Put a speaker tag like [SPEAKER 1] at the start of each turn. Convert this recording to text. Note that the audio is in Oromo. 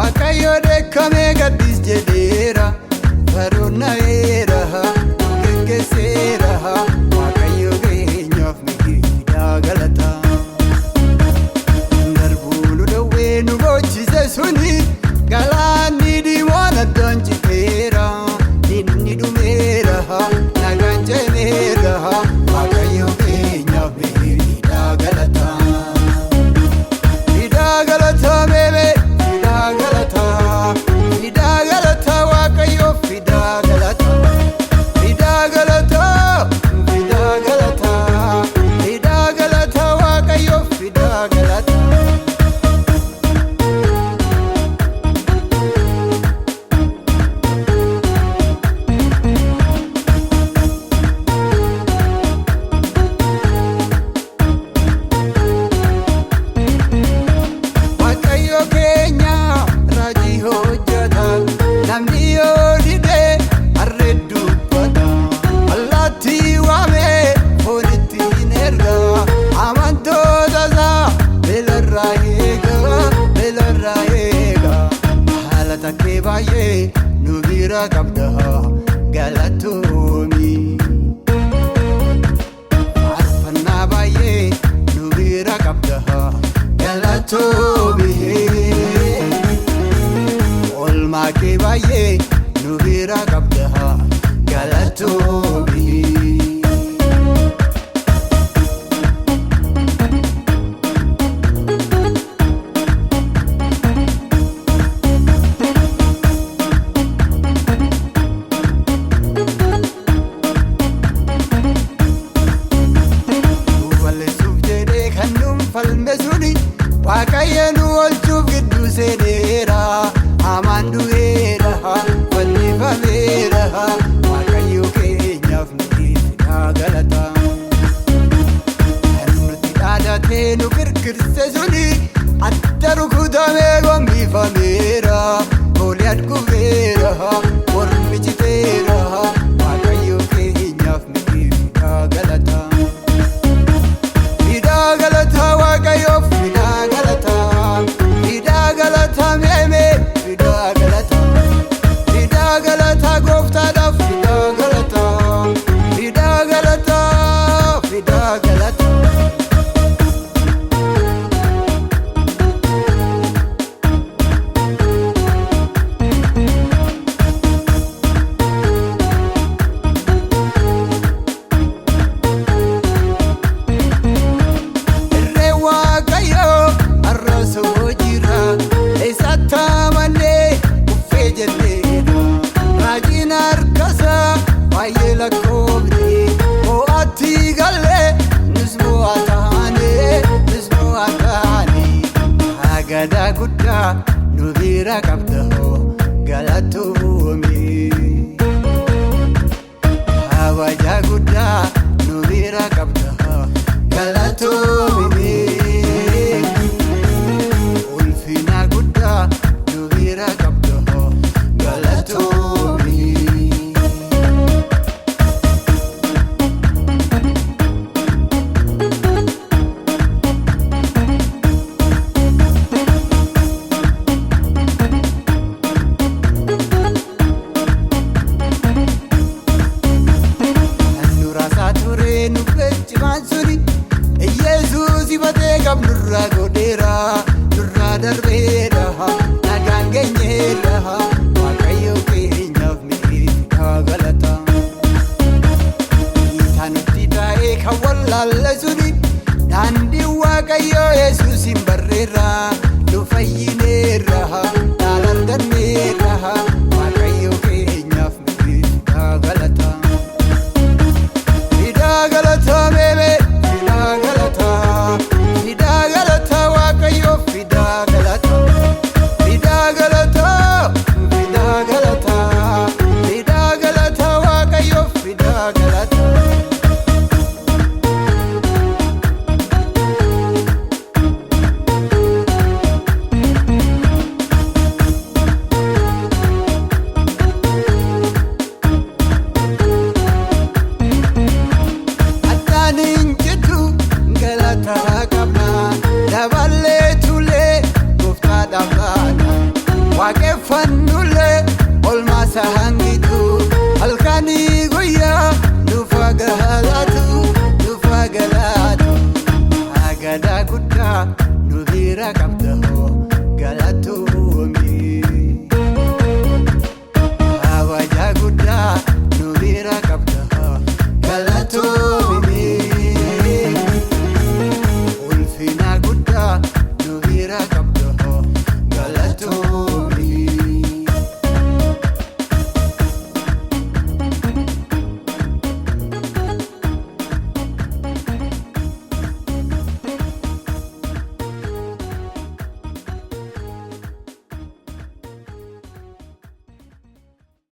[SPEAKER 1] waaqayyo deekkamee gaddis jedheera baroonna eera geggeesseera waaqayyo keenyaaf fidaa galataa darbuun dhowwee nu gochise suni galaanni diimaan addaan citeera inni dhumeera nagaan ceemeera waaqayyo keenyaaf fidaa galataa beebe fidaa galataa waaqayyo fidaa galataa fidaa galataa waaqayyo fidaa galataa nu bira qabda galatoomaa faarfannaa baay'ee nu bira qabda galatoomaa olmaa kee baay'ee nu bira qabda galatoomaa waaqayyo nu oolchuuf gidduu seeneera hamaan du'eera fannifameera waaqayyo keenyaaf fidaa galataa kan nuti dhaadatee nu kirkirse suni adda rukutamee gombifameera gooliyaad kufeera mormi citeera waaqayyo keenyaaf fidaa galataa waaqayyo fidaa galataa meeme fidaa galataa gooftaadhaaf fidaa galataa gadaa guddaa nu bira qabda galatoomaa hawaja guddaa nu bira qabda galatoomaa ulfina guddaa nu bira qabda galatoomaa nurraa godheera nurraa darbeera nagaan geenyeera waaqayyo keenyaaf fidaa galataa itaanitti taa'ee kan wallaalle suni daandii waaqayyo yesuusin barreera nu fayyineera dhaala arganneera waaqayyo keenyaaf fidaa galataa meeme fidaa galataa waaqayyo fidaa galataa waaqayyo fidaa galataa faarfannullee olmaasa hangitu halkanii guyyaa nufa galatu agadaa guddaa nu bira qabdu.